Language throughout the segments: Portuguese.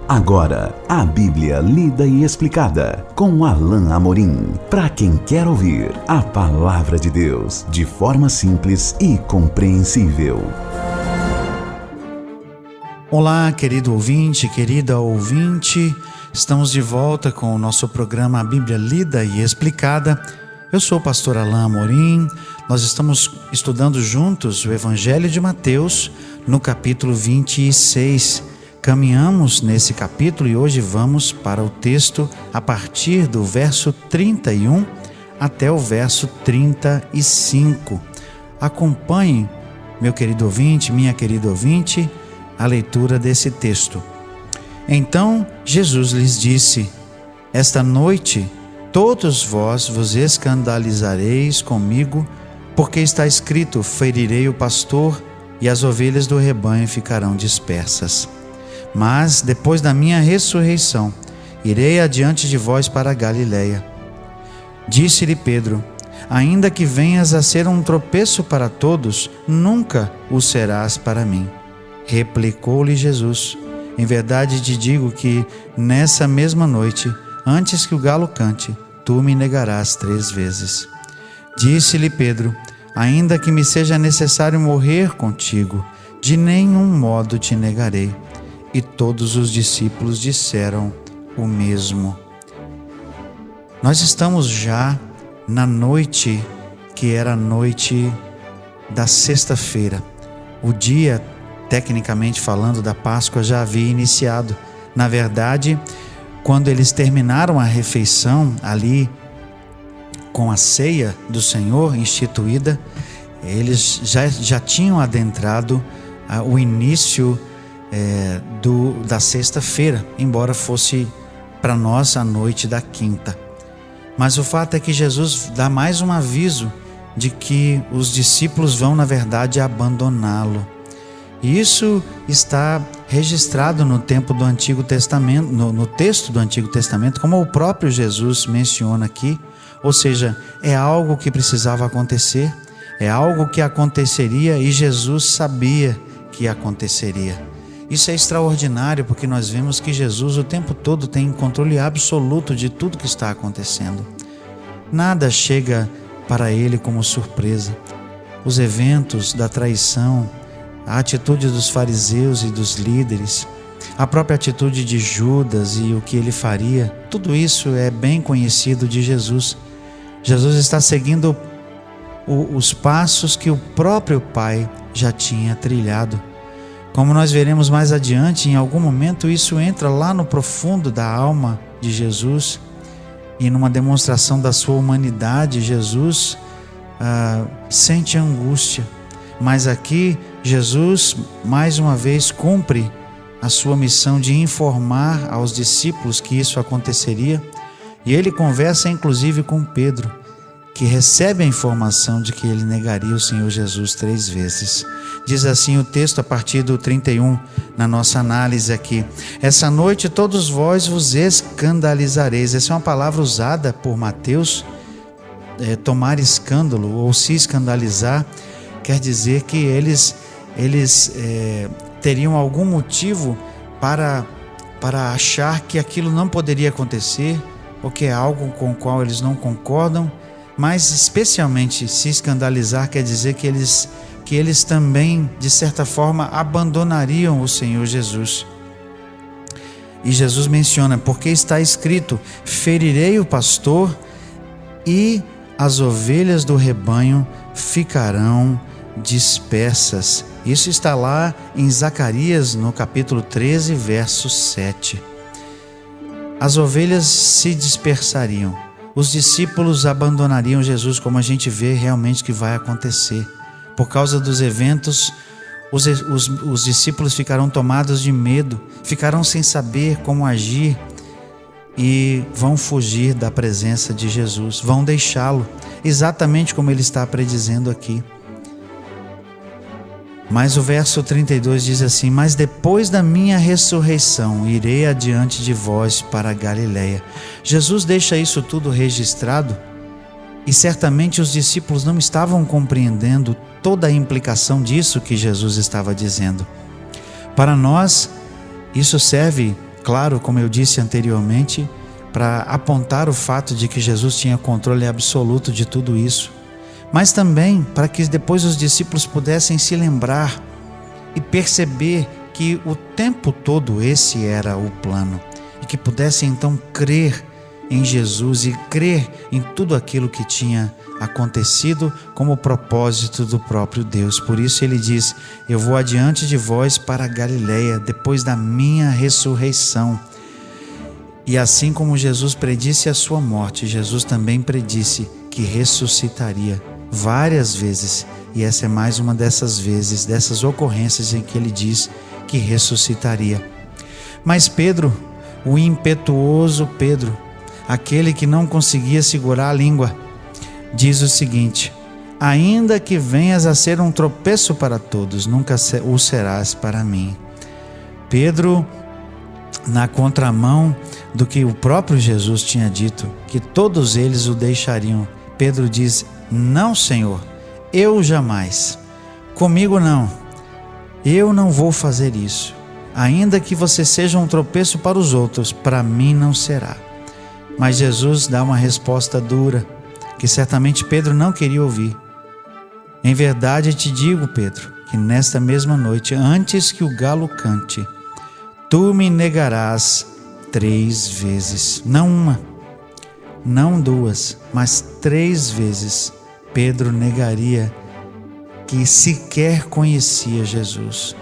Agora, a Bíblia lida e explicada com Alain Amorim. Para quem quer ouvir a Palavra de Deus de forma simples e compreensível. Olá, querido ouvinte, querida ouvinte. Estamos de volta com o nosso programa A Bíblia Lida e Explicada. Eu sou o pastor Alain Amorim. Nós estamos estudando juntos o Evangelho de Mateus no capítulo 26. Caminhamos nesse capítulo e hoje vamos para o texto a partir do verso 31 até o verso 35. Acompanhe, meu querido ouvinte, minha querida ouvinte, a leitura desse texto. Então Jesus lhes disse: Esta noite todos vós vos escandalizareis comigo, porque está escrito: ferirei o pastor e as ovelhas do rebanho ficarão dispersas. Mas depois da minha ressurreição, irei adiante de vós para a Galileia. Disse-lhe Pedro: ainda que venhas a ser um tropeço para todos, nunca o serás para mim. Replicou-lhe Jesus: em verdade te digo que nessa mesma noite, antes que o galo cante, tu me negarás 3 vezes. Disse-lhe Pedro: ainda que me seja necessário morrer contigo, de nenhum modo te negarei. E todos os discípulos disseram o mesmo. Nós estamos já na noite que era a noite da sexta-feira. O dia, tecnicamente falando, da Páscoa já havia iniciado. Na verdade, quando eles terminaram a refeição ali com a ceia do Senhor instituída, eles já tinham adentrado o início da sexta-feira, embora fosse para nós a noite da quinta. Mas o fato é que Jesus dá mais um aviso de que os discípulos vão, na verdade, abandoná-lo. E isso está registrado no tempo do Antigo Testamento, no texto do Antigo Testamento, como o próprio Jesus menciona aqui. Ou seja, é algo que precisava acontecer, é algo que aconteceria e Jesus sabia que aconteceria. Isso é extraordinário porque nós vemos que Jesus o tempo todo tem controle absoluto de tudo que está acontecendo. Nada chega para ele como surpresa. Os eventos da traição, a atitude dos fariseus e dos líderes, a própria atitude de Judas e o que ele faria, tudo isso é bem conhecido de Jesus. Jesus está seguindo os passos que o próprio Pai já tinha trilhado. Como nós veremos mais adiante, em algum momento isso entra lá no profundo da alma de Jesus e numa demonstração da sua humanidade, Jesus sente angústia. Mas aqui Jesus mais uma vez cumpre a sua missão de informar aos discípulos que isso aconteceria, e ele conversa inclusive com Pedro, que recebe a informação de que ele negaria o Senhor Jesus 3 vezes. Diz assim o texto a partir do 31, na nossa análise aqui: essa noite todos vós vos escandalizareis. Essa é uma palavra usada por Mateus. Tomar escândalo ou se escandalizar quer dizer que eles teriam algum motivo para achar que aquilo não poderia acontecer, ou que é algo com o qual eles não concordam. Mas especialmente se escandalizar quer dizer que eles também, de certa forma, abandonariam o Senhor Jesus. E Jesus menciona: porque está escrito: ferirei o pastor e as ovelhas do rebanho ficarão dispersas. Isso está lá em Zacarias, no capítulo 13, verso 7. As ovelhas se dispersariam. Os discípulos abandonariam Jesus, como a gente vê realmente que vai acontecer. Por causa dos eventos, os discípulos ficarão tomados de medo, ficarão sem saber como agir e vão fugir da presença de Jesus, vão deixá-lo, exatamente como ele está predizendo aqui. Mas o verso 32 diz assim: mas depois da minha ressurreição, irei adiante de vós para a Galileia. Jesus deixa isso tudo registrado e certamente os discípulos não estavam compreendendo toda a implicação disso que Jesus estava dizendo. Para nós, isso serve claro, como eu disse anteriormente, para apontar o fato de que Jesus tinha controle absoluto de tudo isso, mas também para que depois os discípulos pudessem se lembrar e perceber que o tempo todo esse era o plano, e que pudessem então crer em Jesus e crer em tudo aquilo que tinha acontecido como propósito do próprio Deus. Por isso ele diz: eu vou adiante de vós para a Galileia, depois da minha ressurreição. E assim como Jesus predisse a sua morte, Jesus também predisse que ressuscitaria várias vezes. E essa é mais uma dessas vezes, dessas ocorrências em que ele diz que ressuscitaria. Mas Pedro, o impetuoso Pedro, aquele que não conseguia segurar a língua, diz o seguinte: ainda que venhas a ser um tropeço para todos, nunca o serás para mim. Pedro, na contramão do que o próprio Jesus tinha dito, que todos eles o deixariam, Pedro diz: não, Senhor, eu jamais, comigo não, eu não vou fazer isso. Ainda que você seja um tropeço para os outros, para mim não será. Mas Jesus dá uma resposta dura, que certamente Pedro não queria ouvir. Em verdade te digo, Pedro, que nesta mesma noite, antes que o galo cante, tu me negarás 3 vezes. Não uma, não 2, mas 3 vezes Pedro negaria que sequer conhecia Jesus.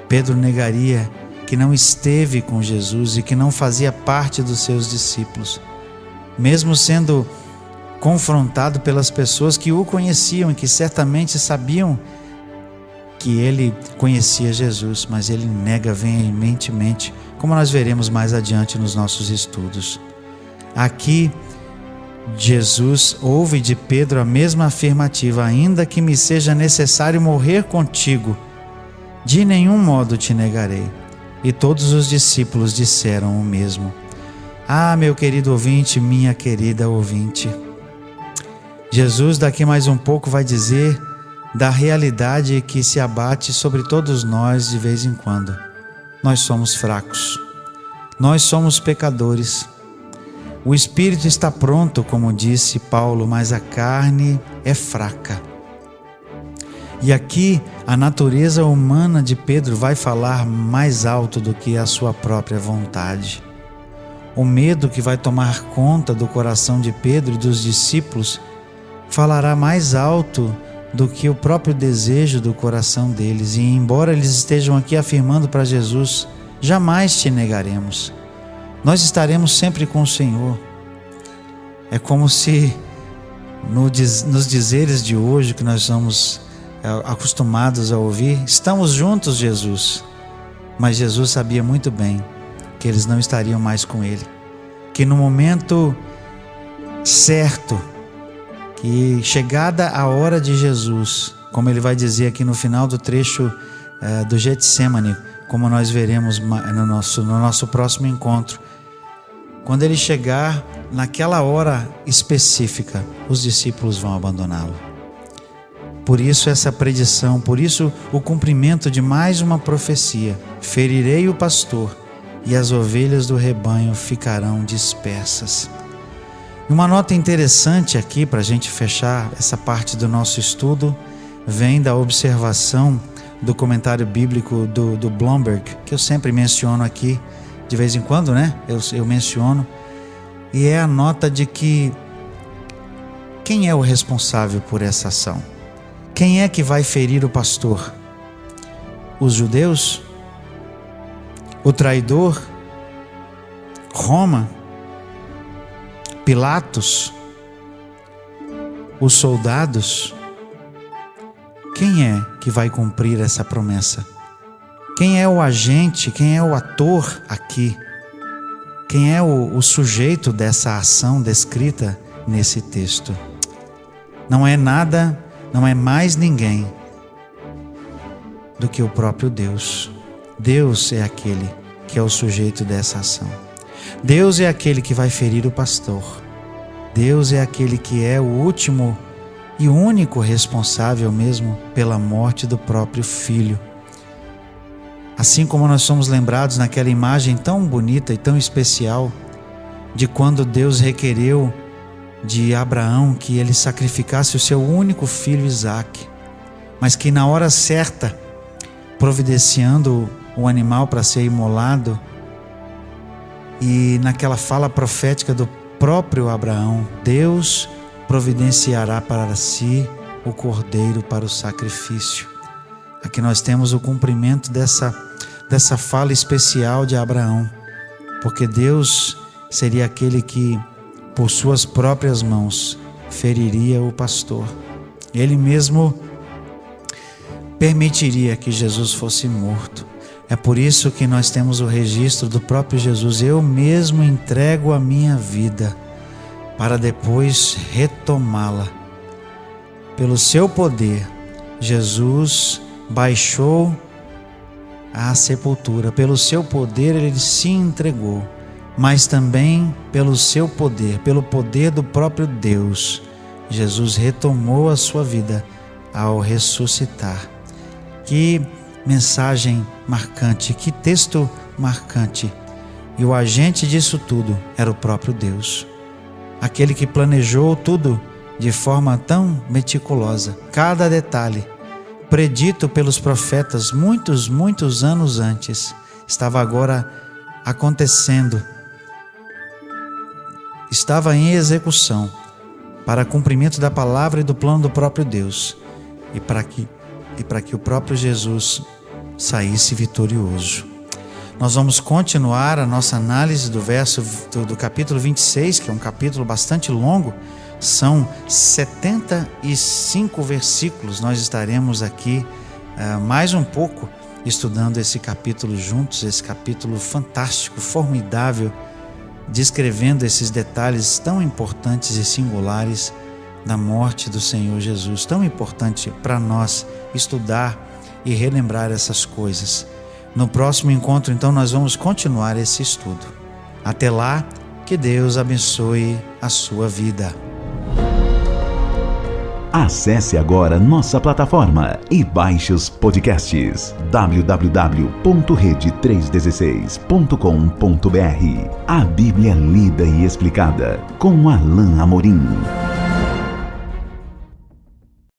Pedro negaria que não esteve com Jesus e que não fazia parte dos seus discípulos, mesmo sendo confrontado pelas pessoas que o conheciam e que certamente sabiam que ele conhecia Jesus, mas ele nega veementemente, como nós veremos mais adiante nos nossos estudos. Aqui, Jesus ouve de Pedro a mesma afirmativa: ainda que me seja necessário morrer contigo, de nenhum modo te negarei. E todos os discípulos disseram o mesmo. Ah, meu querido ouvinte, minha querida ouvinte, Jesus daqui mais um pouco vai dizer da realidade que se abate sobre todos nós de vez em quando. Nós somos fracos, nós somos pecadores. O espírito está pronto, como disse Paulo, mas a carne é fraca. E aqui a natureza humana de Pedro vai falar mais alto do que a sua própria vontade. O medo que vai tomar conta do coração de Pedro e dos discípulos falará mais alto do que o próprio desejo do coração deles. E embora eles estejam aqui afirmando para Jesus: jamais te negaremos, nós estaremos sempre com o Senhor. É como se nos dizeres de hoje que nós somos acostumados a ouvir: estamos juntos, Jesus. Mas Jesus sabia muito bem que eles não estariam mais com ele, que no momento certo, que chegada a hora de Jesus, como ele vai dizer aqui no final do trecho do Getsêmani, como nós veremos no nosso próximo encontro, quando ele chegar naquela hora específica, os discípulos vão abandoná-lo. Por isso essa predição, por isso o cumprimento de mais uma profecia: ferirei o pastor e as ovelhas do rebanho ficarão dispersas. E uma nota interessante aqui para a gente fechar essa parte do nosso estudo vem da observação do comentário bíblico do Blomberg, que eu sempre menciono aqui, de vez em quando, né? Eu menciono, e é a nota de que quem é o responsável por essa ação? Quem é que vai ferir o pastor? Os judeus? O traidor? Roma? Pilatos? Os soldados? Quem é que vai cumprir essa promessa? Quem é o agente? Quem é o ator aqui? Quem é o sujeito dessa ação descrita nesse texto? Não é nada, não é mais ninguém do que o próprio Deus. Deus é aquele que é o sujeito dessa ação. Deus é aquele que vai ferir o pastor. Deus é aquele que é o último e único responsável mesmo pela morte do próprio Filho. Assim como nós somos lembrados naquela imagem tão bonita e tão especial de quando Deus requereu de Abraão que ele sacrificasse o seu único filho Isaque, mas que na hora certa, providenciando o animal para ser imolado, e naquela fala profética do próprio Abraão, Deus providenciará para si o cordeiro para o sacrifício. Aqui nós temos o cumprimento dessa fala especial de Abraão, porque Deus seria aquele que, por suas próprias mãos, feriria o pastor. Ele mesmo permitiria que Jesus fosse morto. É por isso que nós temos o registro do próprio Jesus: eu mesmo entrego a minha vida para depois retomá-la. Pelo seu poder, Jesus baixou à sepultura. Pelo seu poder ele se entregou, mas também pelo seu poder, pelo poder do próprio Deus, Jesus retomou a sua vida ao ressuscitar. Que mensagem marcante, que texto marcante. E o agente disso tudo era o próprio Deus, aquele que planejou tudo de forma tão meticulosa, cada detalhe predito pelos profetas muitos anos antes, estava agora acontecendo, estava em execução para cumprimento da palavra e do plano do próprio Deus, e para que o próprio Jesus saísse vitorioso. Nós vamos continuar a nossa análise do capítulo 26, que é um capítulo bastante longo. São 75 versículos. Nós estaremos aqui mais um pouco estudando esse capítulo juntos, esse capítulo fantástico, formidável, descrevendo esses detalhes tão importantes e singulares da morte do Senhor Jesus. Tão importante para nós estudar e relembrar essas coisas. No próximo encontro, então, nós vamos continuar esse estudo. Até lá, que Deus abençoe a sua vida. Acesse agora nossa plataforma e baixe os podcasts www.rede316.com.br. A Bíblia lida e explicada com Alain Amorim.